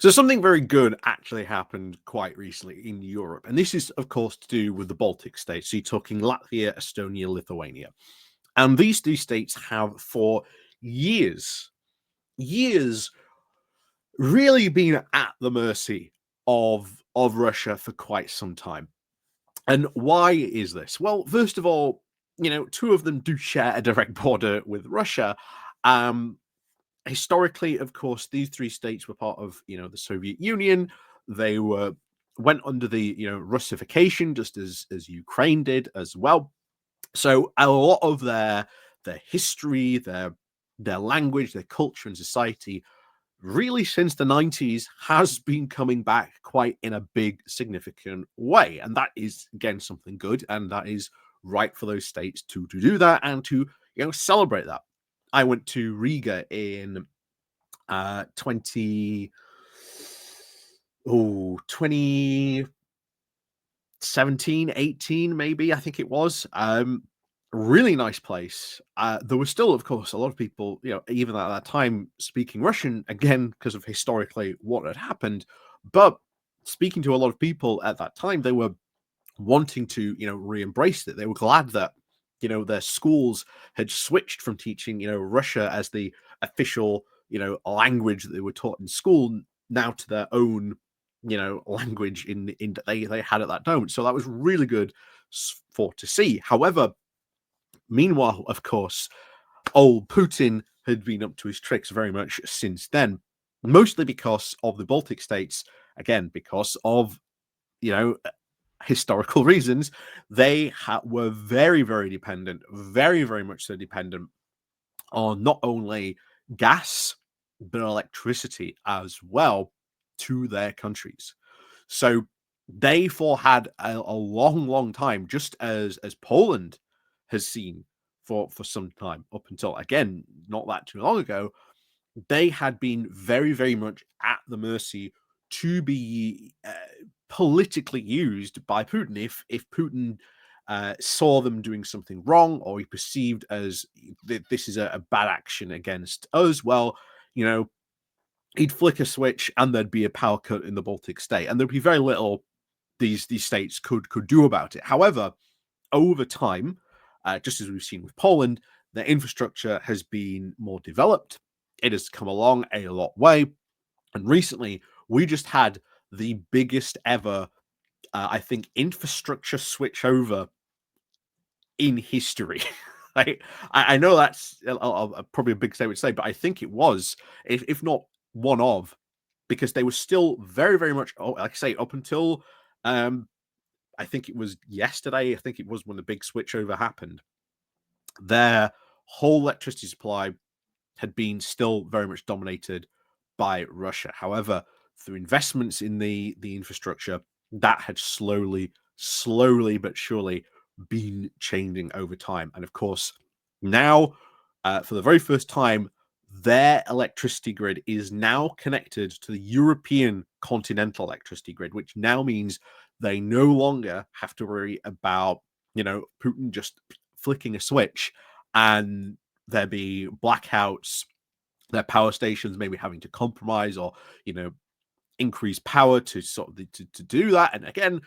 So something very good actually happened quite recently in Europe, and this is, of course, to do with the Baltic states. So you're talking Latvia, Estonia, Lithuania, and these three states have for years, years, really been at the mercy of Russia for quite some time. And why is this? Well, first of all, two of them do share a direct border with Russia. Um, Historically, of course, these three states were part of, the Soviet Union. They went under the, Russification, just as Ukraine did as well. So a lot of their history, their language, their culture and society, really since the 90s, has been coming back quite in a big, significant way. And that is, again, something good. And that is right for those states to do that and to, celebrate that. I went to Riga in 2017, 18, maybe, I think it was. Really nice place. There was still, of course, a lot of people, even at that time, speaking Russian, again, because of historically what had happened. But speaking to a lot of people at that time, they were wanting to, re-embrace it. They were glad that, their schools had switched from teaching, Russia as the official, language that they were taught in school now to their own, language in they had at that moment. So that was really good for to see. However, meanwhile, of course, old Putin had been up to his tricks very much since then, mostly because of the Baltic states, again, because of, historical reasons. They were very, very dependent, very, very much so dependent on not only gas, but electricity as well to their countries. So they for had a long, long time, just as Poland has seen for some time, up until, again, not that too long ago. They had been very, very much at the mercy to be politically used by Putin. If Putin saw them doing something wrong, or he perceived as this is a bad action against us, well, he'd flick a switch and there'd be a power cut in the Baltic state, and there'd be very little these states could do about it. However, over time, just as we've seen with Poland, their infrastructure has been more developed. It has come along a lot way, and recently we just had the biggest ever, I think, infrastructure switch over in history. Like, I know that's probably a big statement to say, but I think it was, if not one of, because they were still very, very much, like I say, up until I think it was yesterday. I think it was when the big switchover happened. Their whole electricity supply had been still very much dominated by Russia. However, through investments in the infrastructure, that had slowly but surely been changing over time. And of course, now, for the very first time, their electricity grid is now connected to the European continental electricity grid, which now means they no longer have to worry about, Putin just flicking a switch and there be blackouts, their power stations maybe having to compromise or, increase power to sort of to do that. And again,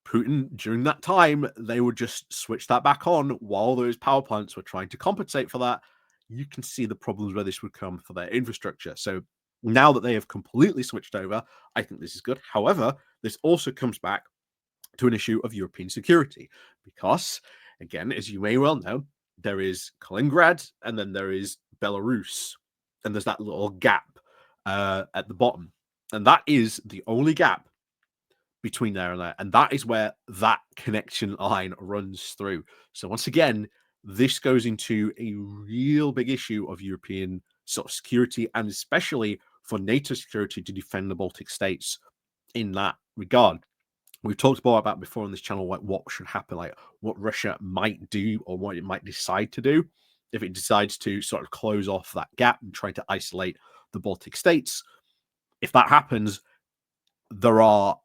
Putin, during that time, they would just switch that back on while those power plants were trying to compensate for that. You can see the problems where this would come for their infrastructure. So now that they have completely switched over, I think this is good. However, this also comes back to an issue of European security because, again, as you may well know, there is Kaliningrad and then there is Belarus, and there's that little gap at the bottom, and that is the only gap between there and there, and that is where that connection line runs through. So once again, this goes into a real big issue of European sort of security, and especially for NATO security to defend the Baltic states in that regard. We've talked more about before on this channel, like what should happen, like what Russia might do or what it might decide to do if it decides to sort of close off that gap and try to isolate the Baltic states. If that happens, there are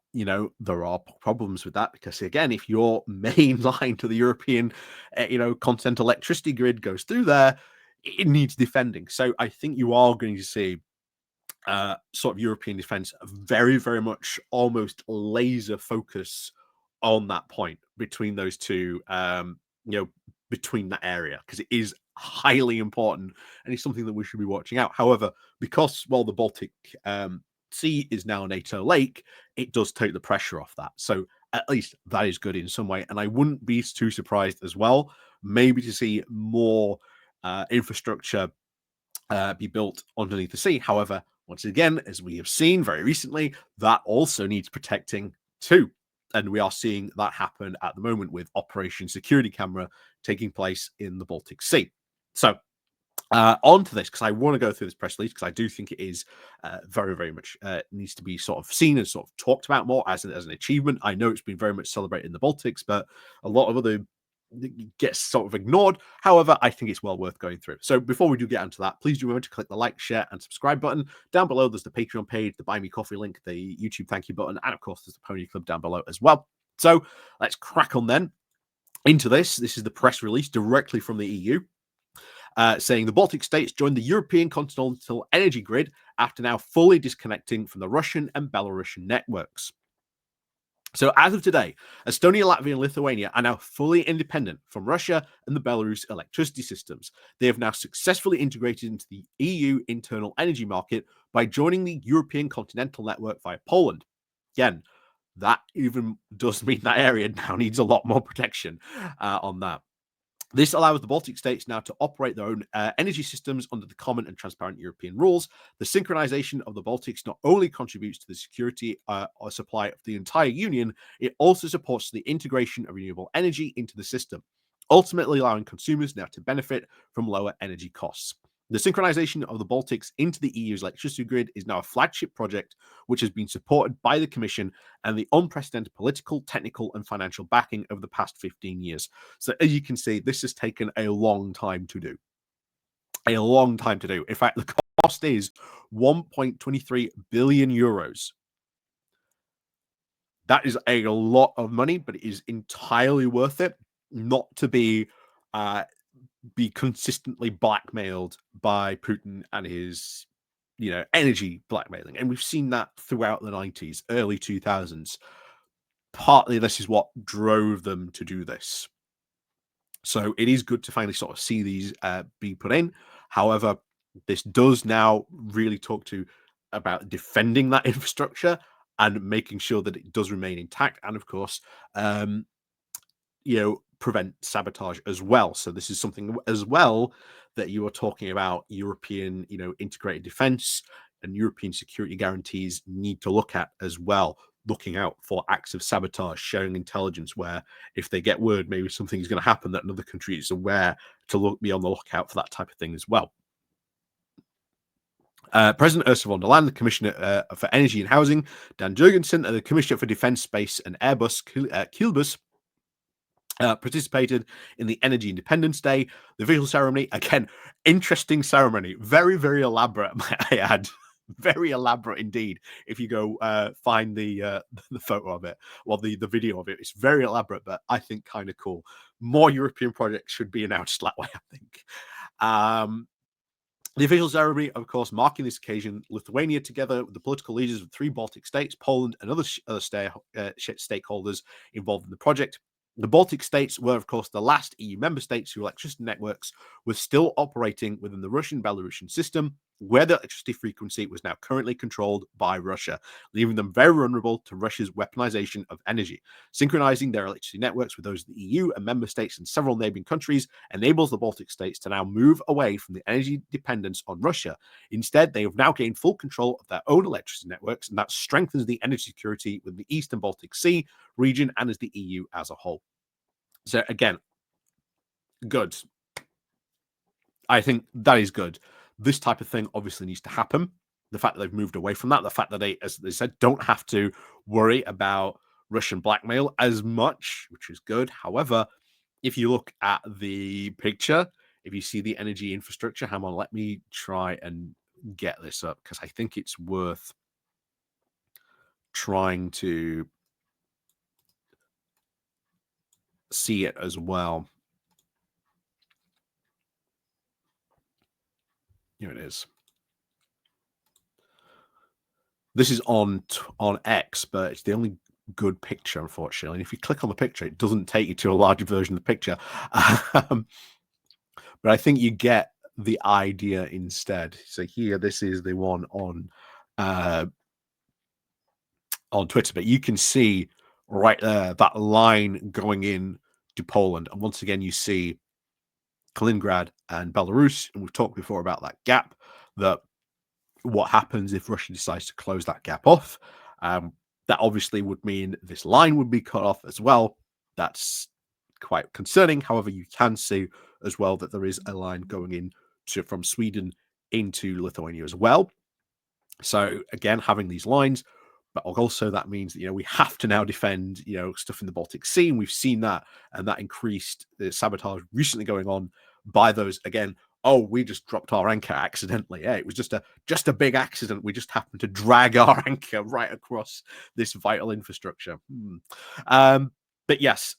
problems with that, because again, if your main line to the European continental electricity grid goes through there, it needs defending. So I think you are going to see sort of European defense very, very much almost laser focus on that point between those two, you know, between that area, because it is highly important and it's something that we should be watching out. However, because, well, the Baltic Sea is now a NATO lake, it does take the pressure off that. So at least that is good in some way. And I wouldn't be too surprised as well, maybe to see more infrastructure be built underneath the sea. However, once again, as we have seen very recently, that also needs protecting too. And we are seeing that happen at the moment with Operation Security Camera taking place in the Baltic Sea. So, on to this, because I want to go through this press release, because I do think it is very, very much needs to be sort of seen and sort of talked about more as an achievement. I know it's been very much celebrated in the Baltics, but a lot of other gets sort of ignored. However, I think it's well worth going through. So before we do get into that, please do remember to click the like, share, and subscribe button. Down below, there's the Patreon page, the Buy Me Coffee link, the YouTube thank you button, and of course, there's the Pony Club down below as well. So let's crack on then into this. This is the press release directly from the EU. Saying the Baltic states joined the European continental energy grid after now fully disconnecting from the Russian and Belarusian networks. So as of today, Estonia, Latvia, and Lithuania are now fully independent from Russia and the Belarus electricity systems. They have now successfully integrated into the EU internal energy market by joining the European continental network via Poland. Again, that even does mean that area now needs a lot more protection on that. This allows the Baltic states now to operate their own energy systems under the common and transparent European rules. The synchronization of the Baltics not only contributes to the security or supply of the entire union, it also supports the integration of renewable energy into the system, ultimately allowing consumers now to benefit from lower energy costs. The synchronization of the Baltics into the EU's electricity grid is now a flagship project which has been supported by the Commission and the unprecedented political, technical, and financial backing over the past 15 years. So as you can see, this has taken a long time to do. A long time to do. In fact, the cost is 1.23 billion euros. That is a lot of money, but it is entirely worth it not to be consistently blackmailed by Putin and his, energy blackmailing. And we've seen that throughout the 90s, early 2000s. Partly this is what drove them to do this. So it is good to finally sort of see these being put in. However, this does now really talk to about defending that infrastructure and making sure that it does remain intact. And of course, prevent sabotage as well. So this is something as well that you are talking about European, integrated defense and European security guarantees need to look at as well, looking out for acts of sabotage, sharing intelligence where if they get word maybe something is going to happen, that another country is aware to be on the lookout for that type of thing as well. President Ursula von der Leyen, the Commissioner for Energy and Housing, Dan Jurgensen, and the Commissioner for Defence, Space and Airbus, Kilbus, participated in the Energy Independence Day. The visual ceremony, again, interesting ceremony, very, very elaborate, might I add. Very elaborate indeed. If you go find the photo of it, well, the video of it, it's very elaborate, but I think kind of cool. More European projects should be announced that way, I think. The official ceremony, of course, marking this occasion, Lithuania, together with the political leaders of 3 Baltic states, Poland, and other stakeholders involved in the project. The Baltic states were, of course, the last EU member states whose electricity networks were still operating within the Russian-Belarusian system, where the electricity frequency was now currently controlled by Russia, leaving them very vulnerable to Russia's weaponization of energy. Synchronizing their electricity networks with those of the EU and member states and several neighboring countries enables the Baltic states to now move away from the energy dependence on Russia. Instead, they have now gained full control of their own electricity networks, and that strengthens the energy security within the Eastern Baltic Sea region and as the EU as a whole. So again, good. I think that is good. This type of thing obviously needs to happen. The fact that they've moved away from that, the fact that they, as they said, don't have to worry about Russian blackmail as much, which is good. However, if you look at the picture, if you see the energy infrastructure, hang on, let me try and get this up because I think it's worth trying to see it as well. Here it is. This is on X, but it's the only good picture, unfortunately. And if you click on the picture, it doesn't take you to a larger version of the picture. Um, but I think you get the idea instead. So here, this is the one uh, on Twitter, but you can see right there that line going in to Poland. And once again, you see Kaliningrad and Belarus. And we've talked before about that gap, that what happens if Russia decides to close that gap off. That obviously would mean this line would be cut off as well. That's quite concerning. However, you can see as well that there is a line going in from Sweden into Lithuania as well. So again, having these lines, but also that means that we have to now defend stuff in the Baltic Sea. And we've seen that, and that increased the sabotage recently going on by those again. Oh, we just dropped our anchor accidentally. Yeah, it was just a big accident. We just happened to drag our anchor right across this vital infrastructure. But yes,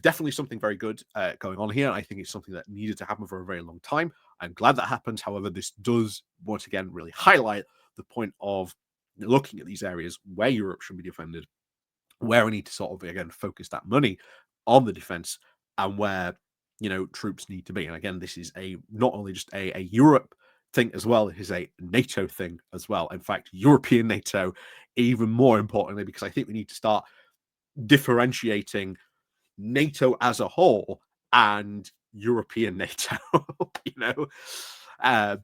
definitely something very good going on here. I think it's something that needed to happen for a very long time. I'm glad that happened. However, this does once again really highlight the point of looking at these areas where Europe should be defended, where we need to sort of again focus that money on the defense, and where troops need to be. And again, this is not only just a Europe thing as well, it is a NATO thing as well. In fact, European NATO, even more importantly, because I think we need to start differentiating NATO as a whole and European NATO. you know, uh,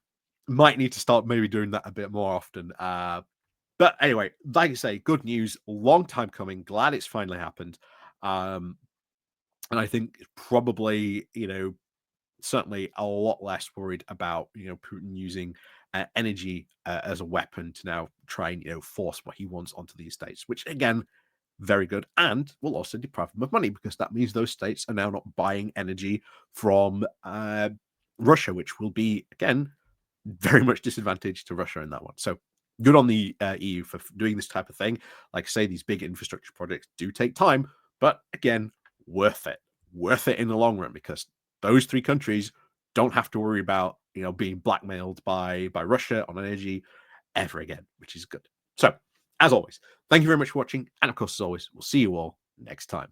might need to start maybe doing that a bit more often. But anyway, like I say, good news. Long time coming. Glad it's finally happened. And I think probably, certainly a lot less worried about, Putin using energy as a weapon to now try and, force what he wants onto these states, which again, very good, and will also deprive them of money because that means those states are now not buying energy from Russia, which will be, again, very much disadvantage to Russia in that one. So good on the EU for doing this type of thing. Like I say, these big infrastructure projects do take time, but again, worth it in the long run, because those three countries don't have to worry about being blackmailed by Russia on energy ever again, which is good. So as always, thank you very much for watching, and of course, as always, we'll see you all next time.